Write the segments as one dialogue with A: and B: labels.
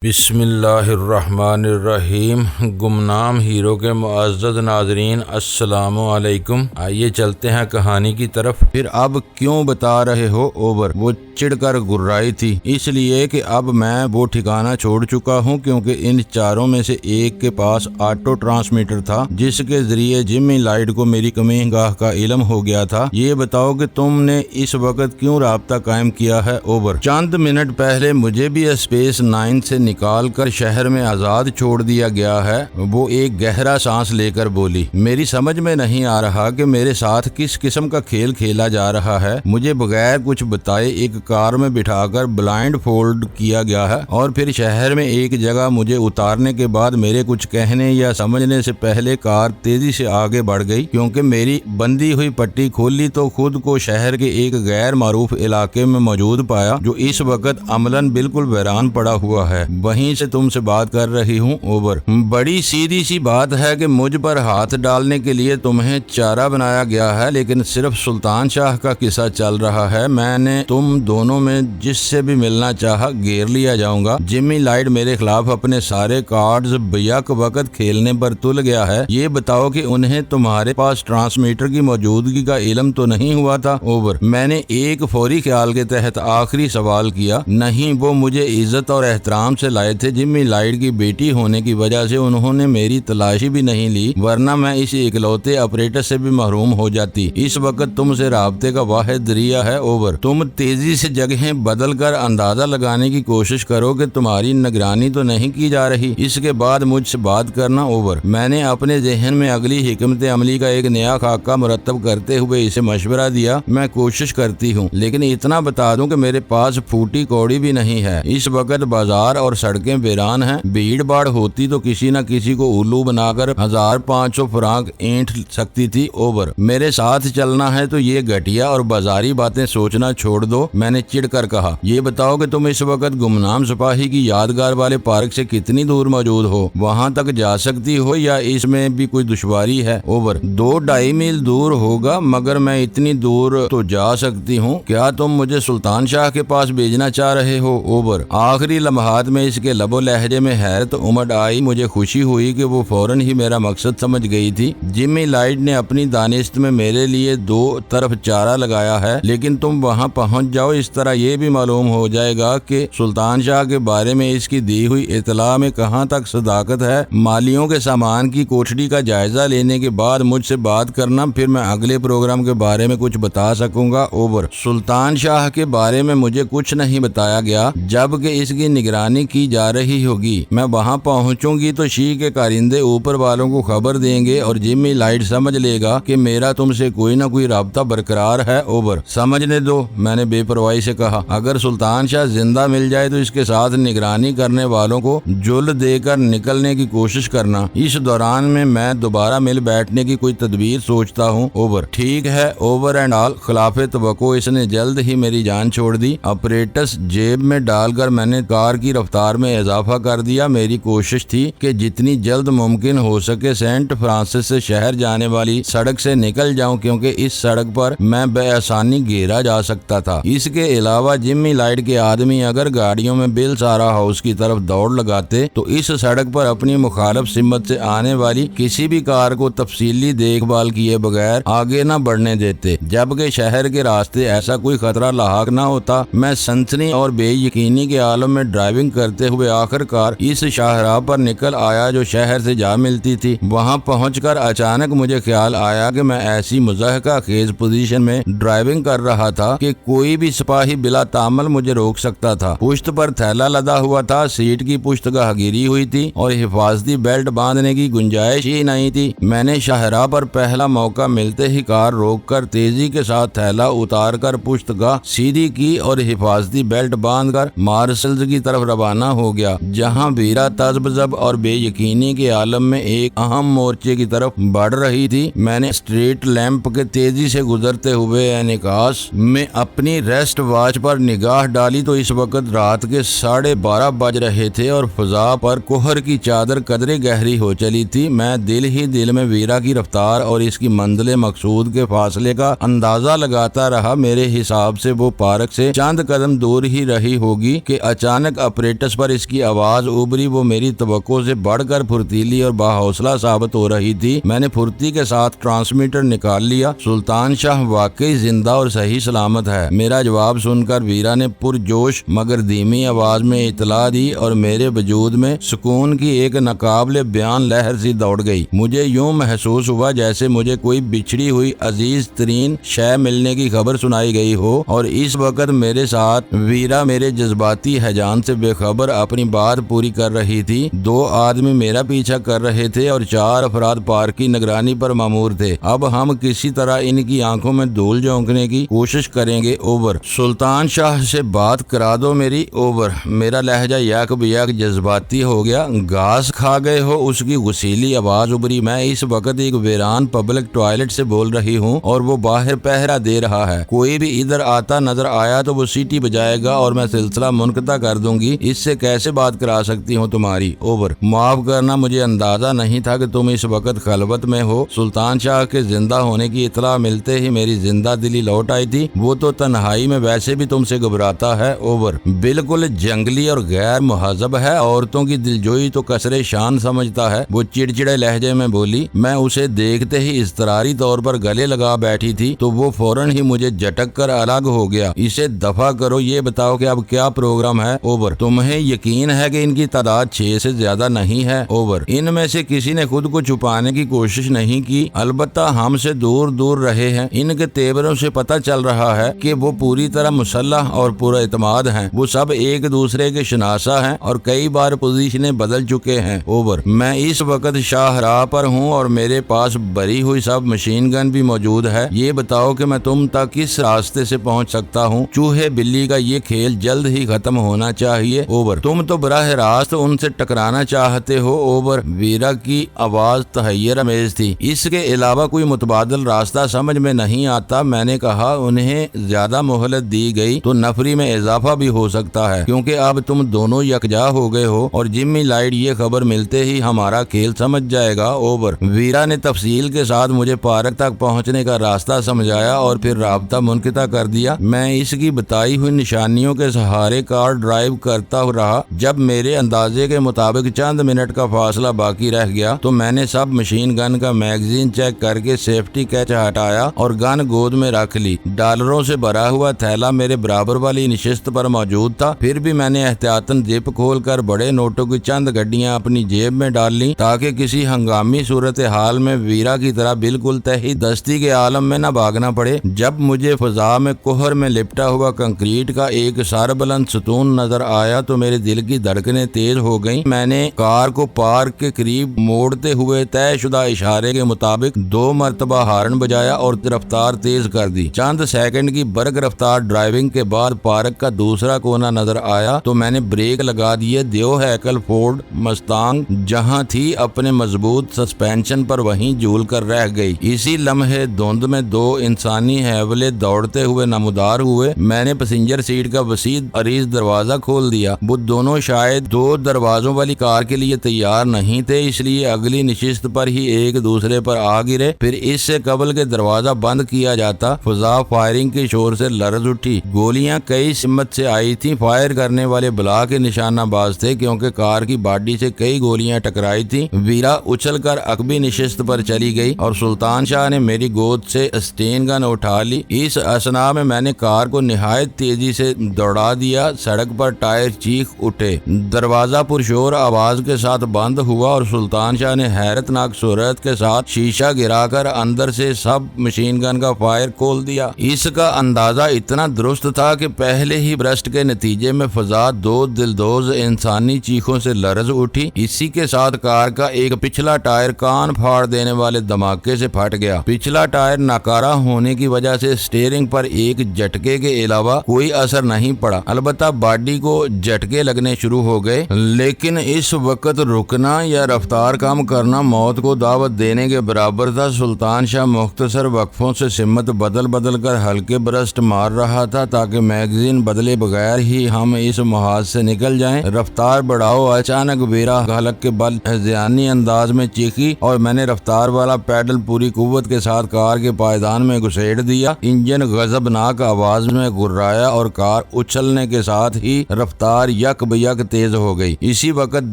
A: بسم اللہ الرحمن الرحیم۔ گمنام ہیرو کے معزز ناظرین السلام علیکم۔ آئیے چلتے ہیں کہانی کی طرف۔ پھر اب کیوں بتا رہے ہو اوبر؟ وہ چڑ کر گرائی تھی۔ اس لیے کہ اب میں وہ ٹھکانہ چھوڑ چکا ہوں، کیونکہ ان چاروں میں سے ایک کے پاس آٹو ٹرانسمیٹر تھا جس کے ذریعے جمی لائٹ کو میری کمی گاہ کا علم ہو گیا تھا۔ یہ بتاؤ کہ تم نے اس وقت کیوں رابطہ قائم کیا ہے اوبر؟ چند منٹ پہلے مجھے بھی اسپیس 9 سے نکال کر شہر میں آزاد چھوڑ دیا گیا ہے۔ وہ ایک گہرا سانس لے کر بولی، میری سمجھ میں نہیں آ رہا کہ میرے ساتھ کس قسم کا کھیل کھیلا جا رہا ہے۔ مجھے بغیر کچھ بتائے ایک کار میں بٹھا کر بلائنڈ فولڈ کیا گیا ہے، اور پھر شہر میں ایک جگہ مجھے اتارنے کے بعد میرے کچھ کہنے یا سمجھنے سے پہلے کار تیزی سے آگے بڑھ گئی۔ کیونکہ میری بندھی ہوئی پٹی کھولی تو خود کو شہر کے ایک غیر معروف علاقے میں موجود پایا، جو اس وقت عملاً بالکل ویران پڑا ہوا ہے۔ وہیں سے تم سے بات کر رہی ہوں اوبر۔ بڑی سیدھی سی بات ہے کہ مجھ پر ہاتھ ڈالنے کے لیے تمہیں چارہ بنایا گیا ہے، لیکن صرف سلطان شاہ کا قصہ چل رہا ہے۔ میں نے تم دونوں میں جس سے بھی ملنا چاہا گھیر لیا جاؤں گا۔ جمی لائٹ میرے خلاف اپنے سارے کارڈز بیک وقت کھیلنے پر تل گیا ہے۔ یہ بتاؤ کہ انہیں تمہارے پاس ٹرانسمیٹر کی موجودگی کا علم تو نہیں ہوا تھا اوبر؟ میں نے ایک فوری خیال کے تحت آخری سوال کیا۔ نہیں، وہ مجھے عزت اور احترام سے لائے تھے۔ جمی لائٹ کی بیٹی ہونے کی وجہ سے انہوں نے میری تلاشی بھی نہیں لی، ورنہ میں اس اکلوتے آپریٹر سے بھی محروم ہو جاتی۔ اس وقت تم سے رابطے کا واحد ذریعہ ہے اوبر۔ تم تیزی سے جگہیں بدل کر اندازہ لگانے کی کوشش کرو کہ تمہاری نگرانی تو نہیں کی جا رہی۔ اس کے بعد مجھ سے بات کرنا اوبر۔ میں نے اپنے ذہن میں اگلی حکمت عملی کا ایک نیا خاکہ مرتب کرتے ہوئے اسے مشورہ دیا۔ میں کوشش کرتی ہوں، لیکن اتنا بتا دوں کہ میرے پاس پھوٹی کوڑی بھی نہیں ہے۔ اس وقت بازار اور سڑکیں ویران ہیں۔ بھیڑ باڑ ہوتی تو کسی نہ کسی کو الو بنا کر 1500 فرانک اینٹ سکتی تھی اوبر۔ میرے ساتھ چلنا ہے تو یہ گھٹیا اور بازاری باتیں سوچنا چھوڑ دو، میں نے چڑ کر کہا۔ یہ بتاؤ کہ تم اس وقت گمنام سپاہی کی یادگار والے پارک سے کتنی دور موجود ہو؟ وہاں تک جا سکتی ہو یا اس میں بھی کوئی دشواری ہے اوبر؟ 2-2.5 میل دور ہوگا، مگر میں اتنی دور تو جا سکتی ہوں۔ کیا تم مجھے سلطان شاہ کے پاس بھیجنا چاہ رہے ہو اوبر؟ آخری لمحات میں اس کے لب و لہجے میں حیرت امڈ آئی۔ مجھے خوشی ہوئی کہ وہ فوراً ہی میرا مقصد سمجھ گئی تھی۔ جمی لائٹ نے اپنی دانست میں میرے لیے 2 طرف چارہ لگایا ہے، لیکن تم وہاں پہنچ جاؤ، اس طرح یہ بھی معلوم ہو جائے گا کہ سلطان شاہ کے بارے میں اس کی دی ہوئی اطلاع میں کہاں تک صداقت ہے۔ مالیوں کے سامان کی کوٹھری کا جائزہ لینے کے بعد مجھ سے بات کرنا، پھر میں اگلے پروگرام کے بارے میں کچھ بتا سکوں گا اوبر۔ سلطان شاہ کے بارے میں مجھے کچھ نہیں بتایا گیا، جبکہ اس کی نگرانی کی جا رہی ہوگی۔ میں وہاں پہنچوں گی تو شی کے کارندے اوپر والوں کو خبر دیں گے اور جمی لائٹ سمجھ لے گا کہ میرا تم سے کوئی نہ کوئی رابطہ برقرار ہے اوبر۔ سمجھنے دو، میں نے بے پرواہی سے کہا۔ اگر سلطان شاہ زندہ مل جائے تو اس کے ساتھ نگرانی کرنے والوں کو جل دے کر نکلنے کی کوشش کرنا۔ اس دوران میں دوبارہ مل بیٹھنے کی کوئی تدبیر سوچتا ہوں اوبر۔ ٹھیک ہے اوور اینڈ آل۔ خلاف توقع اس نے جلد ہی میری جان چھوڑ دی۔ اپریٹس جیب میں ڈال کر میں نے کار کی رفتار میں اضافہ کر دیا۔ میری کوشش تھی کہ جتنی جلد ممکن ہو سکے سینٹ فرانسس سے شہر جانے والی سڑک سے نکل جاؤں، کیونکہ اس سڑک پر میں بے آسانی گھیرا جا سکتا تھا۔ اس کے علاوہ جمی لائٹ کے آدمی اگر گاڑیوں میں بل سارا ہاؤس کی طرف دوڑ لگاتے تو اس سڑک پر اپنی مخالف سمت سے آنے والی کسی بھی کار کو تفصیلی دیکھ بھال کیے بغیر آگے نہ بڑھنے دیتے۔ جبکہ شہر کے راستے ایسا کوئی خطرہ لاحق نہ ہوتا، میں سنسنی اور بے یقینی کے عالم میں ڈرائیونگ کرتے ہوئے آخر کار اس شاہراہ پر نکل آیا جو شہر سے جا ملتی تھی۔ وہاں پہنچ کر اچانک مجھے خیال آیا کہ میں ایسی مضحکہ خیز پوزیشن میں ڈرائیونگ کر رہا تھا کہ کوئی بھی سپاہی بلا تعمل مجھے روک سکتا تھا۔ پشت پر تھیلا لدا ہوا تھا، سیٹ کی پشت گاہ گری ہوئی تھی اور حفاظتی بیلٹ باندھنے کی گنجائش ہی نہیں تھی۔ میں نے شاہراہ پر پہلا موقع ملتے ہی کار روک کر تیزی کے ساتھ تھیلا اتار کر پشت گاہ سیدھی کی اور حفاظتی بیلٹ باندھ کر مارسلز کی طرف روانہ ہو گیا، جہاں ویرا تذبذب اور بے یقینی کے عالم میں ایک اہم مورچے کی طرف بڑھ رہی تھی۔ میں نے اسٹریٹ لیمپ کے تیزی سے گزرتے ہوئے انعکاس میں اپنی ریسٹ واچ پر نگاہ ڈالی تو اس وقت رات کے 12:30 بج رہے تھے اور فضا پر کوہر کی چادر قدرے گہری ہو چلی تھی۔ میں دل ہی دل میں ویرا کی رفتار اور اس کی منزل مقصود کے فاصلے کا اندازہ لگاتا رہا۔ میرے حساب سے وہ پارک سے چند قدم دور ہی رہی ہوگی کہ اچانک اپریٹس ٹس پر اس کی آواز ابری وہ میری توقع سے بڑھ کر پھرتیلی اور باحوصلہ ثابت ہو رہی تھی۔ میں نے پھرتی کے ساتھ ٹرانسمیٹر نکال لیا۔ سلطان شاہ واقعی زندہ اور صحیح سلامت ہے۔ میرا جواب سن کر ویرا نے پرجوش مگر دھیمی آواز میں اطلاع دی اور میرے وجود میں سکون کی ایک ناقابل بیان لہر سی دوڑ گئی۔ مجھے یوں محسوس ہوا جیسے مجھے کوئی بچھڑی ہوئی عزیز ترین شے ملنے کی خبر سنائی گئی ہو، اور اس وقت میرے ساتھ ویرا میرے جذباتی ہیجان سے بے خبر اپنی بات پوری کر رہی تھی۔ 2 آدمی میرا پیچھا کر رہے تھے اور 4 افراد پارک کی نگرانی پر مامور تھے۔ اب ہم کسی طرح ان کی آنکھوں میں دھول جھونکنے کی کوشش کریں گے۔ اوور۔ سلطان شاہ سے بات کرا دو میری۔ اوور۔ میرا لہجہ یک بیک جذباتی ہو گیا۔ گھاس کھا گئے ہو؟ اس کی غسیلی آواز ابری۔ میں اس وقت ایک ویران پبلک ٹوائلٹ سے بول رہی ہوں اور وہ باہر پہرا دے رہا ہے۔ کوئی بھی ادھر آتا نظر آیا تو وہ سیٹی بجائے گا اور میں سلسلہ منقطع کر دوں گی۔ اس سے کیسے بات کرا سکتی ہوں تمہاری؟ اوور۔ معاف کرنا، مجھے اندازہ نہیں تھا کہ تم اس وقت خلوت میں ہو۔ سلطان شاہ کے زندہ ہونے کی اطلاع ملتے ہی میری زندہ دلی لوٹ آئی تھی۔ وہ تو تنہائی میں ویسے بھی تم سے گھبراتا ہے۔ اوور۔ بالکل جنگلی اور غیر مہذب ہے۔ عورتوں کی دلجوئی تو کسرے شان سمجھتا ہے۔ وہ چڑچڑے لہجے میں بولی۔ میں اسے دیکھتے ہی اضطراری طور پر گلے لگا بیٹھی تھی تو وہ فوراً ہی مجھے جھٹک کر الگ ہو گیا۔ اسے دفع کرو، یہ بتاؤ کہ اب کیا پروگرام ہے؟ اوور۔ تمہیں یقین ہے کہ ان کی تعداد 6 سے زیادہ نہیں ہے؟ اوور۔ ان میں سے کسی نے خود کو چھپانے کی کوشش نہیں کی، البتہ ہم سے دور دور رہے ہیں۔ ان کے تیوروں سے پتہ چل رہا ہے کہ وہ پوری طرح مسلح اور پورا اعتماد ہیں۔ وہ سب ایک دوسرے کے شناسا ہیں اور کئی بار پوزیشنیں بدل چکے ہیں۔ اوور۔ میں اس وقت شاہراہ پر ہوں اور میرے پاس بری ہوئی سب مشین گن بھی موجود ہے۔ یہ بتاؤ کہ میں تم تک کس راستے سے پہنچ سکتا ہوں؟ چوہے بلی کا یہ کھیل جلد ہی ختم ہونا چاہیے۔ اوور۔ تم تو براہ راست ان سے ٹکرانا چاہتے ہو؟ اوور۔ ویرا کی آواز تحیر امیز تھی۔ اس کے علاوہ کوئی متبادل راستہ سمجھ میں نہیں آتا۔ میں نے کہا انہیں زیادہ مہلت دی گئی تو نفری میں اضافہ بھی ہو سکتا ہے، کیونکہ اب تم دونوں یکجا ہو گئے ہو اور جمی لائٹ یہ خبر ملتے ہی ہمارا کھیل سمجھ جائے گا۔ اوور۔ ویرا نے تفصیل کے ساتھ مجھے پارک تک پہنچنے کا راستہ سمجھایا اور پھر رابطہ منقطع کر دیا۔ میں اس کی بتائی ہوئی نشانیوں کے سہارے کار ڈرائیو کرتا رہا۔ جب میرے اندازے کے مطابق چند منٹ کا فاصلہ باقی رہ گیا تو میں نے سب مشین گن کا میگزین چیک کر کے سیفٹی کیچ ہٹایا اور گن گود میں رکھ لی۔ ڈالروں سے بھرا ہوا تھیلا میرے برابر والی نشست پر موجود تھا۔ پھر بھی میں نے احتیاطاً زپ کھول کر بڑے نوٹوں کی چند گڈیاں اپنی جیب میں ڈال لیں تاکہ کسی ہنگامی صورتحال میں ویرا کی طرح بالکل تہی دستی کے عالم میں نہ بھاگنا پڑے۔ جب مجھے فضا میں کوہر میں لپٹا ہوا کنکریٹ کا ایک سربلند ستون نظر آیا تو میرے دل کی دھڑکنیں تیز ہو گئیں۔ میں نے کار کو پارک کے قریب موڑتے ہوئے طے شدہ اشارے کے مطابق 2 مرتبہ ہارن بجایا اور رفتار تیز کر دی۔ چند سیکنڈ کی برق رفتار ڈرائیونگ کے بعد پارک کا دوسرا کونا نظر آیا تو میں نے بریک لگا دیے۔ دیو ہیکل فورڈ مستانگ جہاں تھی اپنے مضبوط سسپینشن پر وہیں جھول کر رہ گئی۔ اسی لمحے دھند میں 2 انسانی حیولے دوڑتے ہوئے نمودار ہوئے۔ میں نے پیسنجر سیٹ کا وسیع عریض دروازہ کھول دیا۔ وہ دونوں شاید 2 دروازوں والی کار کے لیے تیار نہیں تھے، اس لیے اگلی نشست پر ہی ایک دوسرے پر آ گرے۔ پھر اس سے قبل کے دروازہ بند کیا جاتا فضا فائرنگ کے شور سے لرز اٹھی۔ گولیاں کئی سمت سے آئی تھیں۔ فائر کرنے والے بلا کے نشانہ باز تھے کیونکہ کار کی باڈی سے کئی گولیاں ٹکرائی تھیں۔ ویرا اچھل کر عقبی نشست پر چلی گئی اور سلطان شاہ نے میری گود سے اسٹین گن اٹھا لی۔ اس اثنا میں میں نے کار کو نہایت تیزی سے دوڑا دیا۔ سڑک پر ٹائر چیخ اٹھے، دروازہ پرشور آواز کے ساتھ بند ہوا اور سلطان شاہ نے حیرت ناک صورت کے ساتھ شیشہ گرا کر اندر سے سب مشین گن کا فائر کھول دیا۔ اس کا اندازہ اتنا درست تھا کہ پہلے ہی برسٹ کے نتیجے میں فضا 2 دلدوز انسانی چیخوں سے لرز اٹھی۔ اسی کے ساتھ کار کا ایک پچھلا ٹائر کان پھاڑ دینے والے دھماکے سے پھٹ گیا۔ پچھلا ٹائر ناکارہ ہونے کی وجہ سے سٹیئرنگ پر ایک جھٹکے کے علاوہ کوئی اثر نہیں پڑا، البتہ باڈی کو جھٹکے لگنے شروع ہو گئے۔ لیکن اس وقت رکنا یا رفتار کم کرنا موت کو دعوت دینے کے برابر تھا۔ سلطان شاہ مختصر وقفوں سے سمت بدل بدل کر ہلکے برسٹ مار رہا تھا تاکہ میگزین بدلے بغیر ہی ہم اس محاذ سے نکل جائیں۔ رفتار بڑھاؤ۔ اچانک ویرا حلق کے بل ذہنی انداز میں چیخی اور میں نے رفتار والا پیڈل پوری قوت کے ساتھ کار کے پائیدان میں گھسیٹ دیا۔ انجن غضبناک آواز میں گرایا اور کار اچھلنے کے ساتھ ہی رفتار یک بیک تیز ہو گئی۔ اسی وقت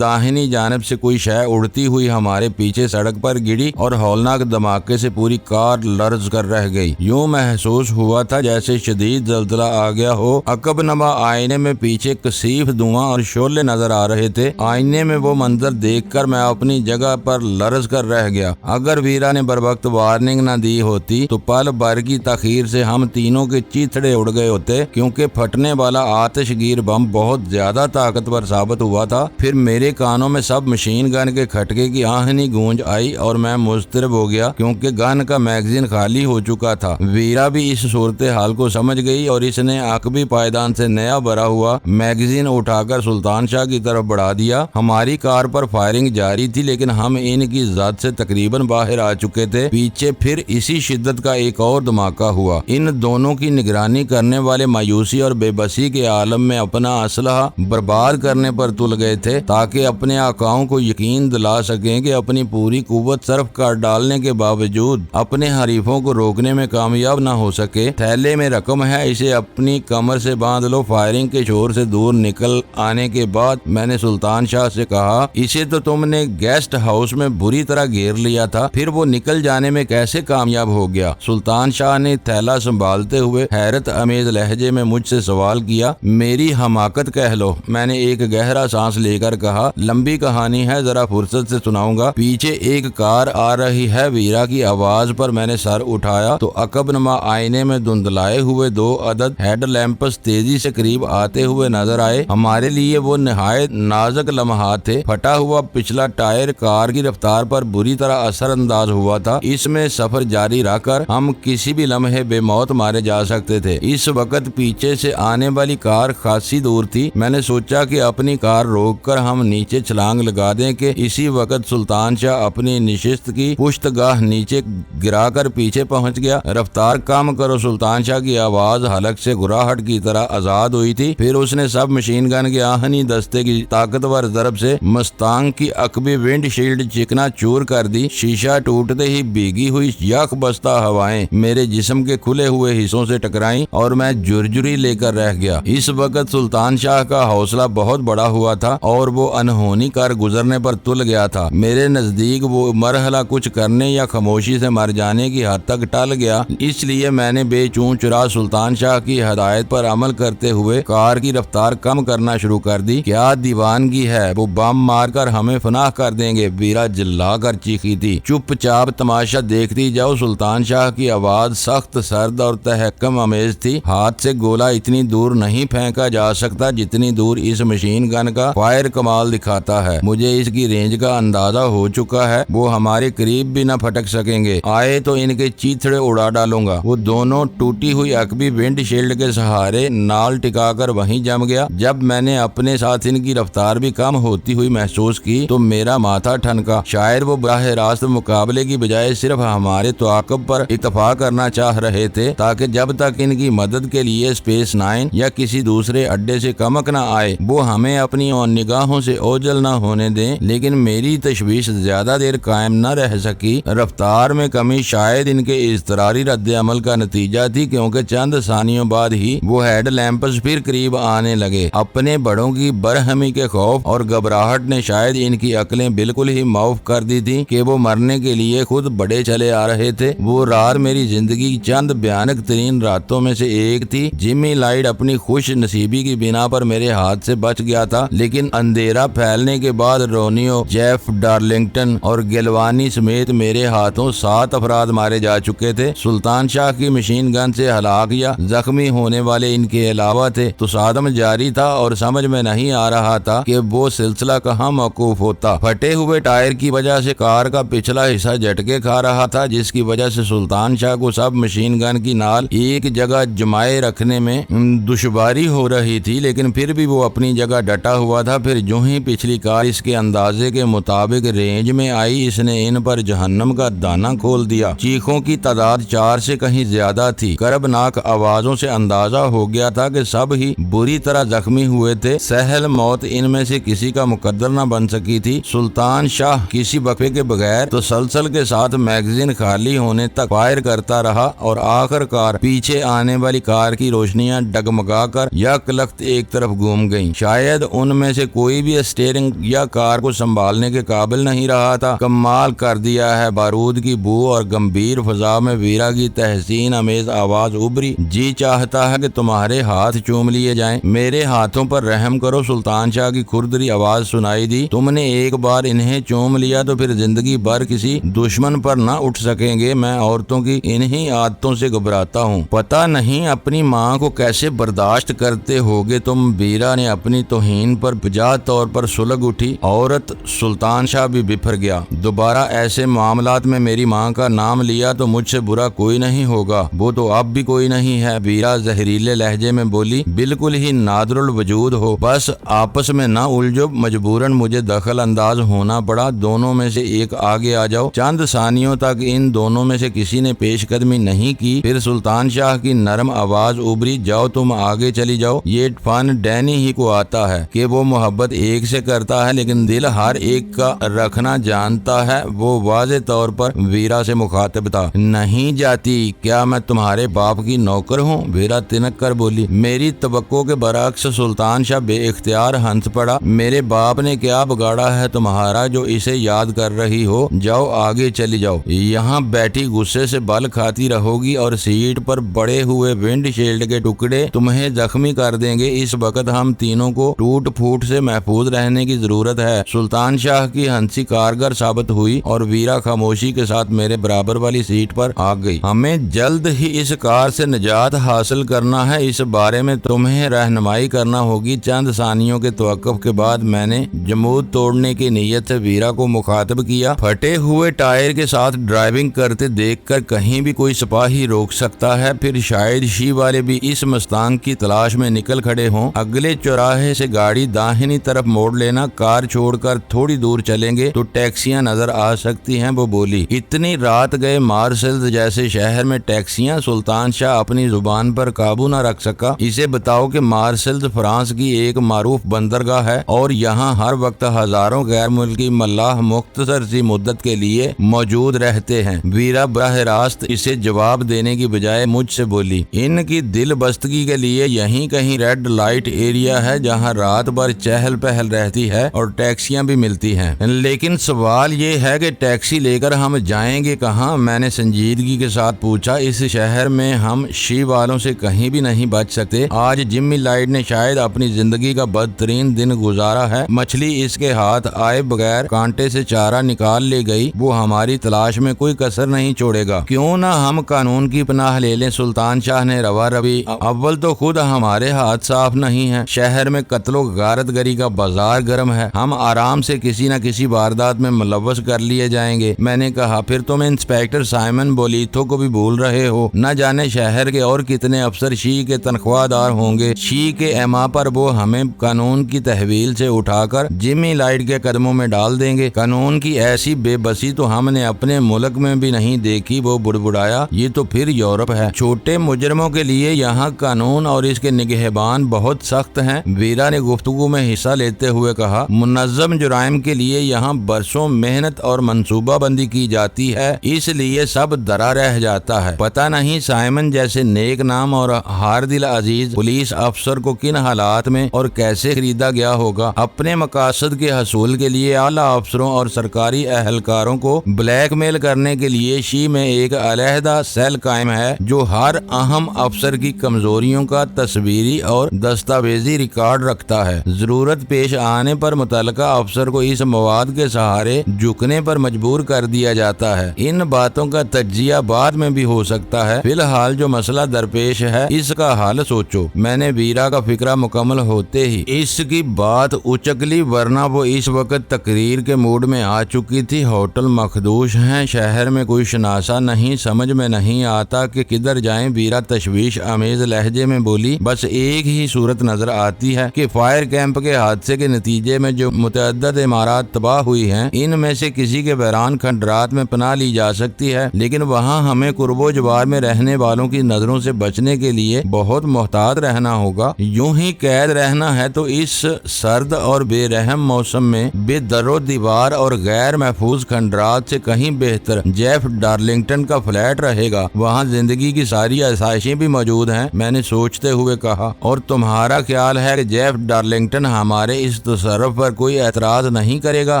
A: داہنی جانب سے کوئی شے اڑتی ہوئی ہمارے پیچھے سڑک پر گری اور ہولناک دھماکے سے پوری کار لرز کر رہ گئی۔ یوں محسوس ہوا تھا جیسے شدید زلزلہ آ گیا ہو۔ عقب نما آئینے میں پیچھے کثیف دھواں اور شعلے نظر آ رہے تھے۔ آئینے میں وہ منظر دیکھ کر میں اپنی جگہ پر لرز کر رہ گیا۔ اگر ویرا نے بروقت وارننگ نہ دی ہوتی تو پل بھر کی تاخیر سے ہم تینوں کے چیتڑے اڑ گئے ہوتے، کیونکہ پھٹنے والا آتش گیر بم بہت زیادہ طاقتور ثابت ہوا تھا۔ پھر میرے کانوں میں سب مشین گن کے کھٹکے کی آہنی گونج آئی اور میں مضطرب ہو گیا، کیونکہ گن کا میگزین خالی ہو چکا تھا۔ ویرا بھی اس صورتحال کو سمجھ گئی اور اس نے عقبی پائیدان سے نیا بھرا ہوا میگزین اٹھا کر سلطان شاہ کی طرف بڑھا دیا۔ ہماری کار پر فائرنگ جاری تھی، لیکن ہم ان کی زد سے تقریباً باہر آ چکے تھے۔ پیچھے پھر اسی شدت کا ایک اور دھماکہ ہوا۔ ان دونوں کی نگرانی کرنے والے مایوسی اور بے بسی کے عالم میں اپنا اسلحہ برباد کرنے پر تل گئے تھے، تاکہ اپنے آقاؤں کو یقین دلا سکیں کہ اپنی پوری قوت صرف کر ڈالنے کے باوجود اپنے حریفوں کو روکنے میں کامیاب نہ ہو سکے۔ تھیلے میں رقم ہے، اسے اپنی کمر سے باندھ لو۔ فائرنگ کے شور سے دور نکل آنے کے بعد میں نے سلطان شاہ سے کہا، اسے تو تم نے گیسٹ ہاؤس میں بری طرح گھیر لیا تھا، پھر وہ نکل جانے میں کیسے کامیاب ہو گیا؟ سلطان شاہ نے تھیلا سنبھالتے ہوئے حیرت امیز لہجے میں مجھ سے سوال کیا۔ میری حماقت کہہ لو، میں نے ایک گہرا سانس لے کر کہا۔ لمبی کہانی ہے، ذرا فرصت سے سناؤں گا۔ پیچھے ایک کار آ رہی ہے، ویرا کی آواز پر میں نے سر اٹھایا تو عقب نما آئینے میں دھندلائے ہوئے 2 عدد ہیڈ لیمپس تیزی سے قریب آتے ہوئے نظر آئے۔ ہمارے لیے وہ نہایت نازک لمحات تھے۔ پھٹا ہوا پچھلا ٹائر کار کی رفتار پر بری طرح اثر انداز ہوا تھا۔ اس میں سفر جاری رکھ کر ہم کسی بھی لمحے بے موت مارے جا سکتے تھے۔ اس وقت پیچھے سے آنے والی کار خاصی دور تھی۔ میں نے سوچا کہ اپنی کار روک کر ہم نیچے چھلانگ لگا دیں کہ اسی وقت سلطان شاہ اپنی نشست کی پشت گاہ نیچے گرا کر پیچھے پہنچ گیا۔ رفتار کم کرو، سلطان شاہ کی آواز حلق سے گراہٹ کی طرح آزاد ہوئی تھی۔ پھر اس نے سب مشین گن کے آہنی دستے کی طاقتور ضرب سے مستانگ کی عقبی ونڈ شیلڈ چکنا چور کر دی۔ شیشہ ٹوٹتے ہی بھیگی ہوئی یک بستہ ہوائیں میرے جسم کے کھلے ہوئے حصوں سے ٹکرائیں اور میں جرجری لے کر رہ گیا۔ اس وقت سلطان شاہ کا حوصلہ بہت بڑا ہوا تھا اور وہ انہونی کر گزرنے پر تل گیا تھا۔ میرے نزدیک وہ مرحلہ کچھ کرنے یا خاموشی سے مر جانے کی حد تک ٹل گیا۔ اس لیے میں نے بے چون چرا سلطان شاہ کی ہدایت پر عمل کرتے ہوئے کار کی رفتار کم کرنا شروع کر دی۔ کیا دیوانگی ہے، وہ بم مار کر ہمیں فنا کر دیں گے، ویرا جلا کر چیخی تھی۔ چپ چاپ تماشا دیکھتی جاؤ۔ سلطان شاہ کی آواز سخت، سرد اور تحکم امیز تھی۔ ہاتھ سے گولا اتنی دور نہیں پھینکا جا سکتا جتنی دور اس مشین گن کا فائر کمال دکھاتا ہے۔ مجھے اس کی رینج کا اندازہ ہو چکا ہے، وہ ہمارے قریب بھی نہ پھٹک سکیں گے۔ آئے تو ان کے چیتڑے اڑا ڈالوں گا۔ وہ دونوں ٹوٹی ہوئی عقبی ونڈ شیلڈ کے سہارے نال ٹکا کر وہیں جم گیا۔ جب میں نے اپنے ساتھ ان کی رفتار بھی کم ہوتی ہوئی محسوس کی تو میرا ماتھا ٹھنکا۔ شاید وہ براہ راست مقابلے کی بجائے صرف ہمارے تعاقب پر اتفاق کرنا چاہ رہے تھے، تاکہ جب تک ان کی مدد کے لیے اسپیس 9 یا کسی دوسرے اڈے سے کمک نہ آئے وہ ہمیں اپنی نگاہوں سے اوجھل نہ ہونے دیں۔ لیکن میری تشویش زیادہ دیر قائم نہ رہ سکی۔ رفتار میں کمی شاید ان کے اضطراری رد عمل کا نتیجہ تھی، کیونکہ چند ثانیوں بعد ہی وہ ہیڈ لیمپس پھر قریب آنے لگے۔ اپنے بڑوں کی برہمی کے خوف اور گھبراہٹ نے شاید ان کی عقلیں بالکل ہی معاف کر دی تھی کہ وہ مرنے کے لیے خود بڑے چلے آ رہے تھے۔ وہ رات میری زندگی کی چند بھیانک ترین راتوں میں سے ایک تھی۔ جمی لائٹ اپنی خوش نصیبی کی بنا پر میرے ہاتھ سے بچ گیا تھا، لیکن اندھیرا پھیلنے کے بعد رونیو، جیف ڈارلنگٹن اور گلوانی سمیت میرے ہاتھوں 7 افراد مارے جا چکے تھے۔ سلطان شاہ کی مشین گن سے ہلاک یا زخمی ہونے والے ان کے علاوہ تھے۔ تصادم جاری تھا اور سمجھ میں نہیں آ رہا تھا کہ وہ سلسلہ کہاں موقوف ہوتا۔ پھٹے ہوئے ٹائر کی وجہ سے کار کا پچھلا حصہ جھٹکے کھا رہا تھا، جس کی وجہ سے سلطان شاہ کو سب مشین گن کی نال ایک جگہ جمائے رکھنے میں دشواری ہو رہی تھی، لیکن پھر بھی وہ اپنی جگہ ڈٹا ہوا تھا۔ پھر جو ہی پچھلی کار اس کے اندازے کے مطابق رینج میں آئی، اس نے ان پر جہنم کا دانہ کھول دیا۔ چیخوں کی تعداد 4 سے کہیں زیادہ تھی۔ کربناک آوازوں سے اندازہ ہو گیا تھا کہ سب ہی بری طرح زخمی ہوئے تھے۔ سہل موت ان میں سے کسی کا مقدر نہ بن سکی تھی۔ سلطان شاہ کسی وقفے کے بغیر تسلسل کے ساتھ میگزین خالی ہونے تک فائر کرتا رہا اور آخر کار پیچھے آنے والی کار کی روشنیاں ڈگمگا کر یک لخت ایک طرف گھوم گھوم گئیں۔ شاید ان میں سے کوئی بھی اسٹیئرنگ یا کار کو سنبھالنے کے قابل نہیں رہا تھا۔ کمال کر دیا ہے، بارود کی بو اور گمبھیر فضا میں ویرا کی تحسین امیز آواز ابھری۔ جی چاہتا ہے کہ تمہارے ہاتھ چوم لیے جائیں، میرے ہاتھوں پر رحم کرو۔ سلطان شاہ کی کھردری آواز سنائی دی۔ تم نے ایک بار انہیں چوم لیا تو پھر زندگی بھر کسی دشمن پر نہ اٹھ سکیں گے۔ میں عورتوں کی انہی عادتوں سے گھبراتا ہوں، پتہ نہیں اپنی ماں کو کیسے برداشت کرتے ہوگے تم۔ ویرا نے اپنی توہین پر بجا طور پر سلگ اٹھی۔ عورت! سلطان شاہ بھی بفر گیا۔ دوبارہ ایسے معاملات میں میری ماں کا نام لیا تو مجھ سے برا کوئی نہیں ہوگا، وہ تو اب بھی کوئی نہیں ہے۔ ویرا زہریلے لہجے میں بولی، بالکل ہی نادر الوجود ہو، بس آپس میں نہ الجھو۔ مجبوراً مجھے دخل انداز ہونا پڑا، دونوں میں سے ایک آگے آ جاؤ۔ چند ثانیوں تک ان دونوں میں سے کسی نے پیش قدمی نہیں کی، پھر سلطان شاہ کی نرم آواز ابھری، جاؤ تم آگے چلی جاؤ۔ یہ فن ڈینی ہی کو آتا ہے کہ وہ محبت ایک سے کرتا ہے لیکن دل ہر ایک کا رکھنا جانتا ہے۔ وہ واضح طور پر ویرا سے مخاطب تھا۔ نہیں جاتی، کیا میں تمہارے باپ کی نوکر ہوں؟ ویرا تنک کر بولی۔ میری توقع کے برعکس سلطان شاہ بے اختیار ہنس پڑا۔ میرے باپ نے کیا بگاڑا ہے تمہارا جو اسے یاد کر رہی ہو؟ جاؤ آگے چلی جاؤ، یہاں بیٹھی غصے سے بل کھاتی رہو گی اور سیٹ پر بڑے ہوئے ونڈ شیلڈ کے ٹکڑے تمہیں زخمی کر دیں گے۔ اس وقت ہم تینوں کو ٹوٹ پھوٹ سے محفوظ رہنے کی ضرورت ہے۔ سلطان شاہ کی ہنسی کارگر ثابت ہوئی اور ویرا خاموشی کے ساتھ میرے برابر والی سیٹ پر آ گئی۔ ہمیں جلد ہی اس کار سے نجات حاصل کرنا ہے، اس بارے میں تمہیں رہنمائی کرنا ہوگی۔ چند ثانیوں کے توقف کے بعد میں نے جمود توڑنے کی نیت سے ویرا کو مخاطب کیا۔ پھٹے ہوئے ٹائر کے ساتھ ڈرائیونگ کرتے دیکھ کر کہیں بھی کوئی سپاہی روک سکتا ہے، پھر شاید شی والے بھی اس مستانگ کی تلاش میں نکل کھڑے ہوں۔ اگلے چوراہے سے گاڑی داہنی طرف موڑ لینا، کار چھوڑ کر تھوڑی دور چلیں گے تو ٹیکسیاں نظر آ سکتی ہیں۔ وہ بولی، اتنی رات گئے مارسلز جیسے شہر میں ٹیکسیاں؟ سلطان شاہ اپنی زبان پر قابو نہ رکھ سکا۔ اسے بتاؤ کہ مارسلز فرانس کی ایک معروف بندرگاہ ہے اور یہاں ہر وقت ہزاروں غیر ملکی ملاح مختصر سی مدت کے لیے موجود رہتے ہیں۔ ویرا براہ راست اسے جواب دینے کی بجائے مجھ سے بولی، ان کی دل بستگی کے لیے یہیں کہیں ریڈ لائٹ ایریا ہے جہاں رات بھر چہل پہل رہتی ہے اور ٹیکسیاں بھی ملتی ہیں، لیکن سوال یہ ہے کہ ٹیکسی لے کر ہم جائیں گے کہاں؟ میں نے سنجیدگی کے ساتھ پوچھا۔ اس شہر میں ہم شی والوں سے کہیں بھی نہیں بچ سکتے۔ آج جمی لائٹ نے شاید اپنی زندگی کا بدترین دن گزارا ہے۔ مچھلی اس کے ہاتھ آئے بغیر کانٹے سے چارہ نکال لے گئی، وہ ہماری تلاش میں کوئی کسر نہیں چھوڑے گا۔ کیوں نہ ہم قانون کی پناہ لے لیں؟ سلطان شاہ نے روا روی، اول تو خود ہمارے ہاتھ صاف نہیں ہیں، شہر میں قتل و غارت گری کا بازار گرم ہے، ہم آرام سے کسی نہ کسی واردات میں ملوث کر لیے جائیں گے۔ میں نے کہا، پھر تم انسپیکٹر سائمن بولیتھو کو بھی بھول رہے ہو، نہ جانے شہر کے اور کتنے افسر شی کے تنخواہ دار ہوں گے۔ شی کے ایما پر وہ ہمیں قانون کی تحویل سے اٹھا کر جمی لائٹ کے قدموں میں ڈال دیں گے۔ قانون کی ایسی بے بسی تو ہم نے اپنے ملک میں بھی نہیں دیکھی۔ وہ بڑبڑایا، یہ تو پھر یورپ ہے، چھوٹے مجرموں کے لیے یہاں قانون اور اس کے نگہبان بہت سخت ہیں۔ ویرا نے گفتگو میں حصہ لیتے ہوئے کہا، منظم جرائم کے لیے یہاں برسوں محنت اور منصوبہ بندی کی جاتی ہے، اس لیے سب درا رہ جاتا ہے۔ پتہ نہیں سائمن جیسے نیک نام اور ہار دل عزیز پولیس افسر کو کن حالات میں اور کیسے خریدا گیا ہوگا۔ اپنے مقاصد کے حصول کے لیے اعلیٰ افسروں اور سرکاری اہلکاروں کو بلیک میل کرنے کے لیے شی میں ایک علیحدہ سیل قائم ہے جو ہر اہم افسر کی کمزوریوں کا تصویری اور دستاویزی ریکارڈ رکھتا ہے۔ ضرورت پیش آنے پر متعلقہ افسر کو اس مواد کے سہارے جھکنے پر مجبور کر دیا جاتا ہے۔ ان باتوں کا تجزیہ بعد میں بھی ہو سکتا ہے، فی الحال جو مسئلہ درپیش ہے اس کا حل سوچو۔ میں نے ویرا کا فکرہ مکمل ہوتے ہی اس کی بات اچک لی، ورنہ وہ اس وقت تقریر کے موڈ میں آ چکی تھی۔ ہوٹل مخدوش ہیں، شہر میں کوئی شناسا نہیں، سمجھ میں نہیں آتا کہ کدھر جائیں۔ ویرا تشویش آمیز لہجے میں بولی، بس ایک ہی صورت نظر آتی ہے کہ فائر کیمپ کے حادثے کے نتیجے میں جو متعدد عمارات تباہ ہوئی ہیں ان میں سے کسی کے ویران کھنڈرات میں پناہ لی جا سکتی ہے، لیکن وہاں ہمیں قرب و جوار میں رہنے والوں کی نظروں سے بچنے کے لیے بہت محتاط رہنا ہوگا۔ یوں ہی قید رہنا ہے تو اس سرد اور بے رحم موسم میں بے در و دیوار اور غیر محفوظ کھنڈرات سے کہیں بہتر جیف ڈارلنگٹن کا فلیٹ رہے گا، وہاں زندگی کی ساری آسائشیں بھی موجود ہیں۔ میں نے سوچتے ہوئے کہا، اور تمہارا کیا خیال ہے کہ جیف ڈارلنگٹن ہمارے اس تصرف پر کوئی اعتراض نہیں کرے گا؟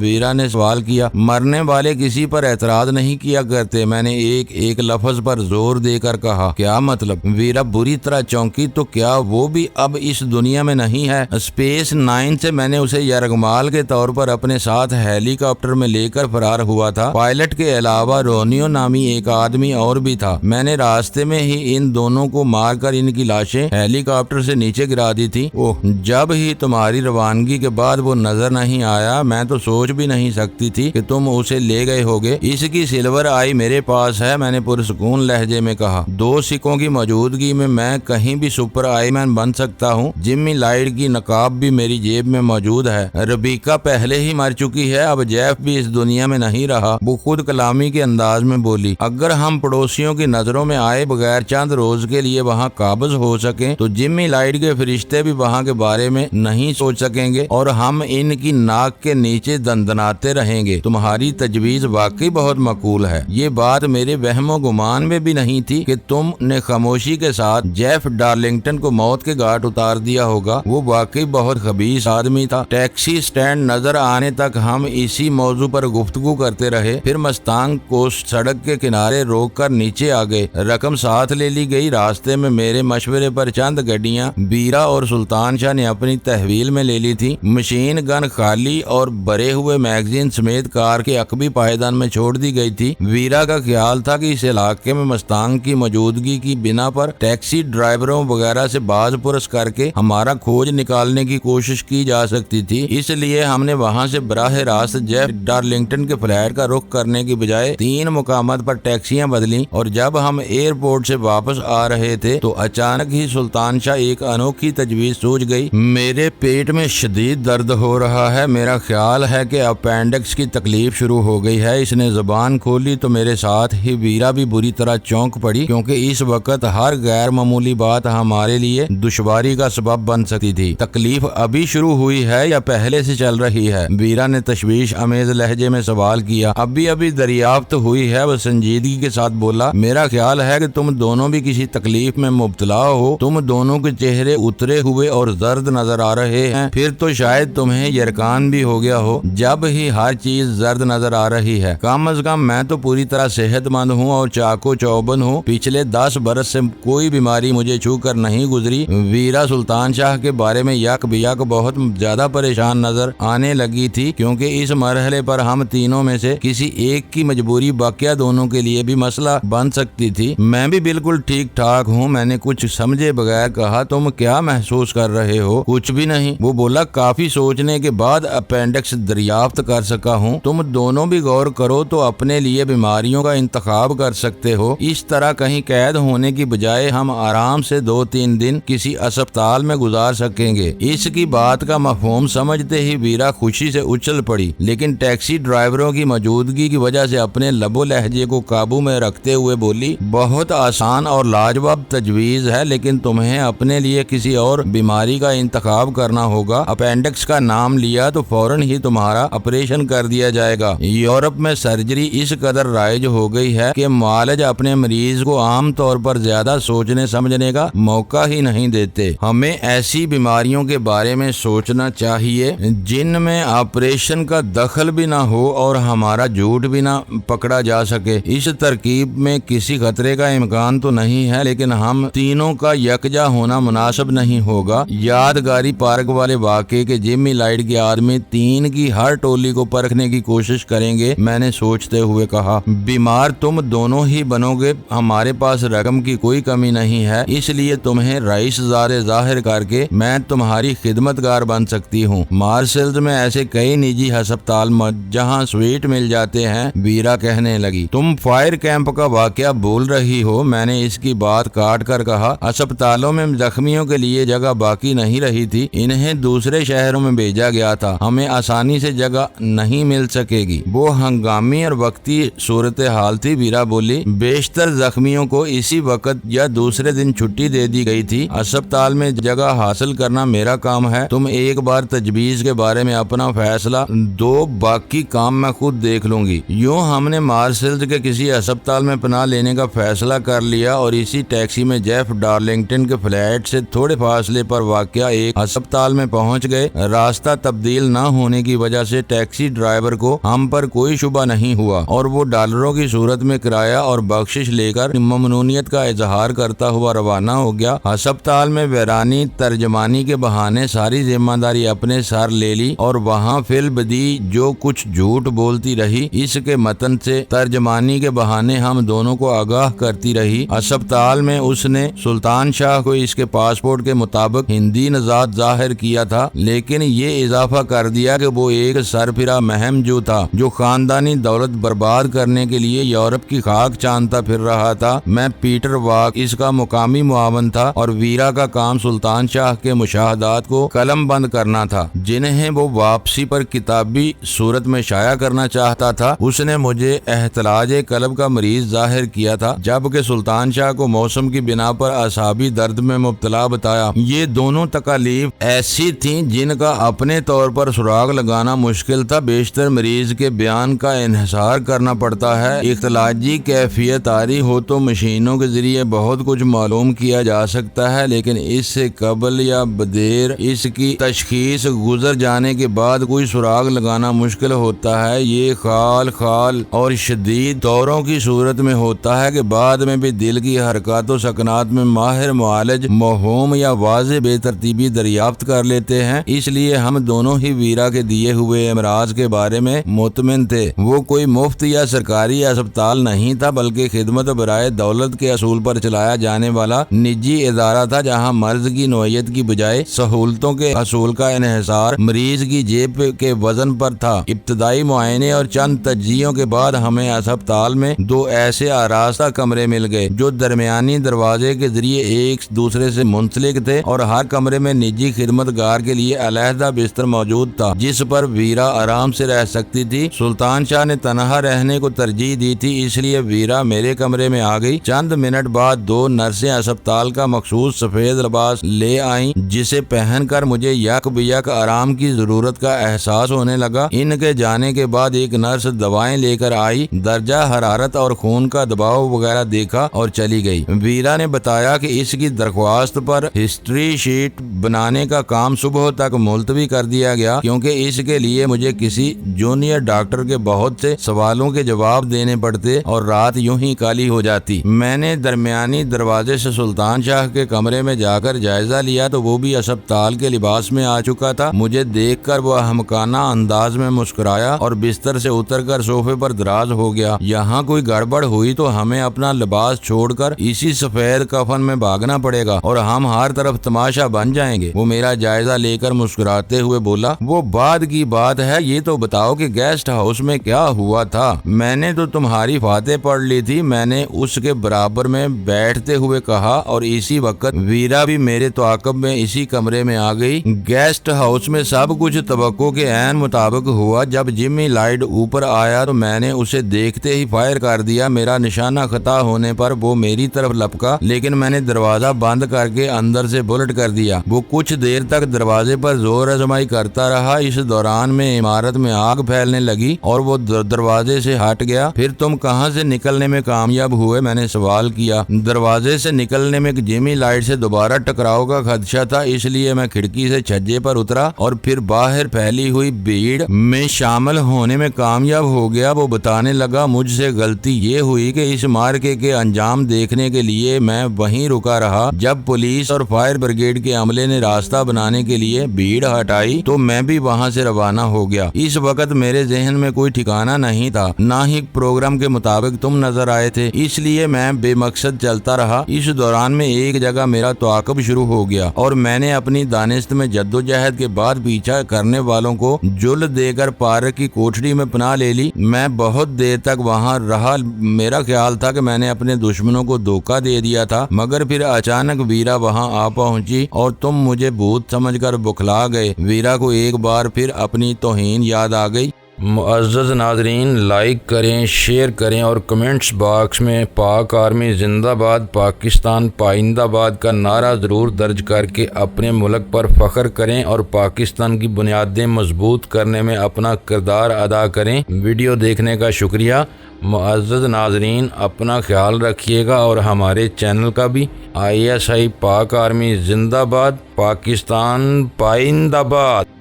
A: ویرا نے سوال کیا۔ مرنے والے کسی پر اعتراض نہیں کیا کرتے، میں نے ایک ایک لفظ پر زور دے کر کہا۔ کیا مطلب؟ ویرا بری طرح چونکی۔ تو کیا وہ بھی اب اس دنیا میں نہیں ہے؟ اسپیس 9 سے میں نے اسے یرغمال کے طور پر اپنے ساتھ ہیلی کاپٹر میں لے کر فرار ہوا تھا۔ پائلٹ کے علاوہ رونیو نامی ایک آدمی اور بھی تھا۔ میں نے راستے میں ہی ان دونوں کو مار کر ان کی لاشیں ہیلی کاپٹر سے نیچے گرا دی تھی۔ اوہ، جب ہی تمہاری روانگی کے بعد وہ نظر نہیں آیا، میں تو سوچ بھی نہیں سکتی تھی کہ تم اسے لے گئے ہوگے۔ اس کی سلور آئی میرے پاس ہے، میں نے پرسکون لہجے میں کہا۔ 2 سکوں کی موجودگی میں کہیں بھی سپر آئی مین بن سکتا ہوں۔ جمی لائٹ کی نقاب بھی میری جیب میں موجود ہے۔ ربیکا پہلے ہی مر چکی ہے، اب جیف بھی اس دنیا میں نہیں رہا، وہ خود کلامی کے انداز میں بولی۔ اگر ہم پڑوسیوں کی نظروں میں آئے بغیر چند روز کے لیے وہاں قابض ہو سکیں تو جمی لائٹ کے فرشتے بھی وہاں کے بارے میں نہیں سوچ سکیں گے اور ہم ان کی ناک کے نیچے دندناتے رہیں گے۔ تمہاری تجویز واقعی بہت معقول ہے۔ یہ بات میرے وہم و گمان میں بھی نہیں تھی کہ تم نے خاموشی کے ساتھ جیف ڈارلنگٹن کو موت کے گھاٹ اتار دیا ہوگا۔ وہ واقعی بہت خبیث آدمی تھا۔ ٹیکسی سٹینڈ نظر آنے تک ہم اسی موضوع پر گفتگو کرتے رہے، پھر مستانگ کو سڑک کے کنارے روک کر نیچے آ گئے۔ رقم ساتھ لے لی گئی۔ راستے میں میرے مشورے پر چند گڈیاں بیرا اور سلطان شاہ نے اپنی تحویل میں لے لی تھی۔ مشین گن خالی اور بھرے ہوئے میگزین سمیت کار کے عقبی پائیدان میں چھوڑ دی گئی تھی۔ ویرا کا خیال تھا کہ اس علاقے میں مستانگ کی موجودگی کی بنا پر ٹیکسی ڈرائیوروں وغیرہ سے باز پرس کر کے ہمارا کھوج نکالنے کی کوشش کی جا سکتی تھی، اس لیے ہم نے وہاں سے براہ راست جیف ڈارلنگٹن کے فلیٹ کا رخ کرنے کی بجائے 3 مقامات پر ٹیکسیاں بدلیں، اور جب ہم ایئرپورٹ سے واپس آ رہے تھے تو اچانک ہی سلطان شاہ ایک انوکھی تجویز سوچ گئی۔ میرے پیٹ میں شدید درد ہو رہا ہے، میرا خیال ہے کہ اپینڈکس کی تکلیف شروع ہو گئی ہے۔ اس نے زبان کھولی تو میرے ساتھ ہی ویرا بھی بری طرح چونک پڑی، کیونکہ اس وقت ہر غیر معمولی بات ہمارے لیے دشواری کا سبب بن سکتی تھی۔ تکلیف ابھی شروع ہوئی ہے یا پہلے سے چل رہی ہے؟ ویرا نے تشویش امیز لہجے میں سوال کیا۔ ابھی دریافت ہوئی ہے، وہ سنجیدگی کے ساتھ بولا۔ میرا خیال ہے کہ تم دونوں بھی کسی تکلیف میں مبتلا ہو، تم دونوں کے چہرے اترے ہوئے اور زرد نظر آ رہے ہیں، پھر تو شاید تمہیں یرقان بھی ہو گیا ہو جب ہی ہر چیز زرد نظر آ رہی ہے۔ کم از کم میں تو پوری طرح صحت مند ہوں اور چاقو چوبند ہوں، پچھلے 10 برس سے کوئی بیماری مجھے چھو کر نہیں گزری۔ ویرا سلطان شاہ کے بارے میں یک بیک بہت زیادہ پریشان نظر آنے لگی تھی، کیونکہ اس مرحلے پر ہم تینوں میں سے کسی ایک کی مجبوری باقیہ دونوں کے لیے بھی مسئلہ بن سکتی تھی۔ میں بھی بالکل ٹھیک ٹھاک ہوں، میں نے کچھ سمجھے بغیر کہا۔ تم کیا محسوس کر رہے ہو؟ کچھ بھی نہیں، وہ بولا۔ کافی سوچنے کے بعد اپینڈکس دریافت کر سکا ہوں۔ تم دونوں بھی غور کرو تو اپنے لیے بیماریوں کا انتخاب کر سکتے ہو۔ اس طرح کہیں قید ہونے کی بجائے ہم آرام سے 2-3 دن کسی اسپتال میں گزار سکیں گے۔ اس کی بات کا مفہوم سمجھتے ہی ویرا خوشی سے اچھل پڑی، لیکن ٹیکسی ڈرائیوروں کی موجودگی کی وجہ سے اپنے لب و لہجے کو قابو میں رکھتے ہوئے بولی، بہت آسان اور لاجواب تجویز ہے، لیکن تمہیں اپنے لیے کسی اور بیماری کا انتخاب کرنا ہوگا۔ اپینڈکس کا نام لیا تو فوراً ہی تمہارا آپریشن کر دیا جائے گا۔ یورپ میں سرجری اس قدر رائج ہو گئی ہے کہ معالج اپنے مریض کو عام طور پر زیادہ سوچنے سمجھنے کا موقع ہی نہیں دیتے۔ ہمیں ایسی بیماریوں کے بارے میں سوچنا چاہیے جن میں آپریشن کا دخل بھی نہ ہو اور ہمارا جھوٹ بھی نہ پکڑا جا سکے۔ اس ترکیب میں کسی خطرے کا امکان تو نہیں ہے، لیکن ہم تینوں کا یکجا ہونا مناسب نہیں ہوگا۔ یادگاری پارک والے واقعے کے جمی لائٹ کے آدمی 3 کی ہر ٹولی کو پرکھنے کی کوشش کریں گے، میں نے سوچتے ہوئے کہا۔ بیمار تم دونوں ہی بنو گے، ہمارے پاس رقم کی کوئی کمی نہیں ہے، اس لیے تمہیں رئیس زار ظاہر کر کے میں تمہاری خدمتگار بن سکتی ہوں۔ مارسلز میں ایسے کئی نجی ہسپتال جہاں سویٹ مل جاتے ہیں، ویرا کہنے لگی۔ تم فائر کیمپ کا واقعہ بول رہی ہو؟ میں نے اس کی بات کاٹ کر کہا۔ اسپتالوں میں زخمیوں کے لیے جگہ باقی نہیں رہی تھی، انہیں دوسرے شہروں میں بھیجا گیا تھا، ہمیں آسانی سے جگہ نہیں مل سکے گی۔ وہ ہنگامی اور وقتی صورتحال تھی، ویرا بولی۔ بیشتر زخمیوں کو اسی وقت یا دوسرے دن چھٹی دے دی گئی تھی۔ اسپتال میں جگہ حاصل کرنا میرا کام ہے، تم ایک بار تجویز کے بارے میں اپنا فیصلہ دو، باقی کام میں خود دیکھ لوں گی۔ یوں ہم نے مارسلز کے کسی اسپتال میں پناہ لینے کا فیصلہ کر لیا اور اسی ٹیکسی میں جیف ڈارلنگٹن کے فلیٹ سے تھوڑے فاصلے فاصلے پر واقع ایک ہسپتال میں پہنچ گئے۔ راستہ تبدیل نہ ہونے کی وجہ سے ٹیکسی ڈرائیور کو ہم پر کوئی شبہ نہیں ہوا اور وہ ڈالروں کی صورت میں کرایہ اور بخشش لے کر ممنونیت کا اظہار کرتا ہوا روانہ ہو گیا۔ ہسپتال میں ویرانی ترجمانی کے بہانے ساری ذمہ داری اپنے سر لے لی اور وہاں فی البدیہہ جو کچھ جھوٹ بولتی رہی اس کے متن سے ترجمانی کے بہانے ہم دونوں کو آگاہ کرتی رہی۔ ہسپتال میں اس نے سلطان شاہ کو اس کے پاسپورٹ کے مطابق ہندی نژاد ظاہر کیا تھا، لیکن یہ اضافہ کر دیا کہ وہ ایک سرفراہ مہم جو تھا جو خاندانی دولت برباد کرنے کے لیے یورپ کی خاک چاندتا پھر رہا تھا۔ میں پیٹر واک اس کا مقامی معاون تھا اور ویرا کا کام سلطان شاہ کے مشاہدات کو قلم بند کرنا تھا جنہیں وہ واپسی پر کتابی صورت میں شائع کرنا چاہتا تھا۔ اس نے مجھے احتلاج قلب کا مریض ظاہر کیا تھا جبکہ سلطان شاہ کو موسم کی بنا پر اعصابی درد میں مبتلا بتایا۔ یہ دونوں تکالیف ایسی تھیں جن کا اپنے طور پر سراغ لگانا مشکل تھا۔ بیشتر مریض کے بیان کا انحصار کرنا پڑتا ہے۔ اختلاجی کیفیت آری ہو تو مشینوں کے ذریعے بہت کچھ معلوم کیا جا سکتا ہے، لیکن اس سے قبل یا بدیر اس کی تشخیص گزر جانے کے بعد کوئی سراغ لگانا مشکل ہوتا ہے۔ یہ خال اور شدید دوروں کی صورت میں ہوتا ہے کہ بعد میں بھی دل کی حرکات و سکنات میں ماہر معالج موہوم یا واضح بے ترتیبی دریافت کر لیتے ہیں۔ اس لیے ہم دونوں ہی ویرا کے دیے ہوئے امراض کے بارے میں مطمئن تھے۔ وہ کوئی مفت یا سرکاری اسپتال نہیں تھا بلکہ خدمت برائے دولت کے اصول پر چلایا جانے والا نجی ادارہ تھا جہاں مرض کی نوعیت کی بجائے سہولتوں کے حصول کا انحصار مریض کی جیب کے وزن پر تھا۔ ابتدائی معائنے اور چند تجزیوں کے بعد ہمیں اسپتال میں دو ایسے آراستہ کمرے مل گئے جو درمیانی دروازے کے ذریعے ایک دوسرے سے منسلک تھے اور ہر کمرے میں نجی خدمت گار کے لیے علیحدہ بستر موجود تھا جس پر ویرا آرام سے رہ سکتی تھی۔ سلطان شاہ نے تنہا رہنے کو ترجیح دی تھی، اس لیے ویرا میرے کمرے میں آ گئی۔ چند منٹ بعد دو نرسیں اسپتال کا مخصوص سفید لباس لے آئیں جسے پہن کر مجھے یک بیک آرام کی ضرورت کا احساس ہونے لگا۔ ان کے جانے کے بعد ایک نرس دوائیں لے کر آئی، درجہ حرارت اور خون کا دباؤ وغیرہ دیکھا اور چلی گئی۔ ویرا نے بتایا کہ اس کی درخواست پر ہسٹری شیٹ بنانے کا کام صبح تک ملتوی کر دیا گیا کیونکہ اس کے لیے مجھے کسی جونیئر ڈاکٹر کے بہت سے سوالوں کے جواب دینے پڑتے اور رات یوں ہی کالی ہو جاتی۔ میں نے درمیانی دروازے سے سلطان شاہ کے کمرے میں جا کر جائزہ لیا تو وہ بھی اسپتال کے لباس میں آ چکا تھا۔ مجھے دیکھ کر وہ احمقانہ انداز میں مسکرایا اور بستر سے اتر کر صوفے پر دراز ہو گیا۔ یہاں کوئی گڑبڑ ہوئی تو ہمیں اپنا لباس چھوڑ کر اسی سفید کفن میں بھاگنا پڑے گا اور ہم ہر طرف تماشا بن جائیں گے۔ وہ میرا جائزہ لے کر مسکراتے ہوئے بولا، وہ بعد کی بات ہے، یہ تو بتاؤ کہ گیسٹ ہاؤس میں کیا ہوا تھا؟ میں نے تو تمہاری فاتح پڑھ لی تھی، میں نے اس کے برابر میں بیٹھتے ہوئے کہا اور اسی وقت ویرا بھی میرے تعاقب میں اسی کمرے میں آ گئی۔ گیسٹ ہاؤس میں سب کچھ توقع کے عین مطابق ہوا۔ جب جمی لائٹ اوپر آیا تو میں نے اسے دیکھتے ہی فائر کر دیا۔ میرا نشانہ خطا ہونے پر وہ میری طرف لپکا لیکن میں نے دروازہ بند کر کے اندر سے بلٹ کر دیا۔ وہ کچھ دیر تک دروازے پر زور آزمائی کرتا رہا۔ اس دوران میں عمارت میں آگ پھیلنے لگی اور وہ دروازے سے ہٹ گیا۔ پھر تم کہاں سے نکلنے میں کامیاب ہوئے؟ میں نے سوال کیا۔ دروازے سے نکلنے میں جمی لائٹ سے دوبارہ ٹکراؤ کا خدشہ تھا، اس لیے میں کھڑکی سے چھجے پر اترا اور پھر باہر پھیلی ہوئی بھیڑ میں شامل ہونے میں کامیاب ہو گیا۔ وہ بتانے لگا، مجھ سے غلطی یہ ہوئی کہ اس مارکے کے انجام دیکھنے کے لیے میں وہیں رکا رہا۔ جب پولیس اور فائر بریگیڈ کے عملے نے راستہ بنانے کے لیے بھیڑ ہٹائی تو میں بھی وہاں سے روانہ ہو گیا۔ اس وقت میرے ذہن میں کوئی ٹھکانہ نہیں تھا، نہ ہی پروگرام کے مطابق تم نظر آئے تھے، اس لیے میں بے مقصد چلتا رہا۔ اس دوران میں ایک جگہ میرا تعاقب شروع ہو گیا اور میں نے اپنی دانست میں جدوجہد کے بعد پیچھا کرنے والوں کو جل دے کر پارک کی کوٹھری میں پناہ لے لی۔ میں بہت دیر تک وہاں رہا۔ میرا خیال تھا کہ میں نے اپنے دشمنوں کو دھوکہ دے دیا تھا، مگر پھر اچانک ویرا وہاں آ پہنچی اور تم مجھے بھوت سمجھ کر بکھلا گئے۔ ویرا کو ایک بار پھر اپنی توہین یاد آ گئی۔ معزز ناظرین، لائک کریں، شیئر کریں اور کمنٹس باکس میں پاک آرمی زندہ باد، پاکستان پائندہ باد کا نعرہ ضرور درج کر کے اپنے ملک پر فخر کریں اور پاکستان کی بنیادیں مضبوط کرنے میں اپنا کردار ادا کریں۔ ویڈیو دیکھنے کا شکریہ۔ معزز ناظرین، اپنا خیال رکھیے گا اور ہمارے چینل کا بھی۔ ISI پاک آرمی زندہ باد، پاکستان پائندہ باد۔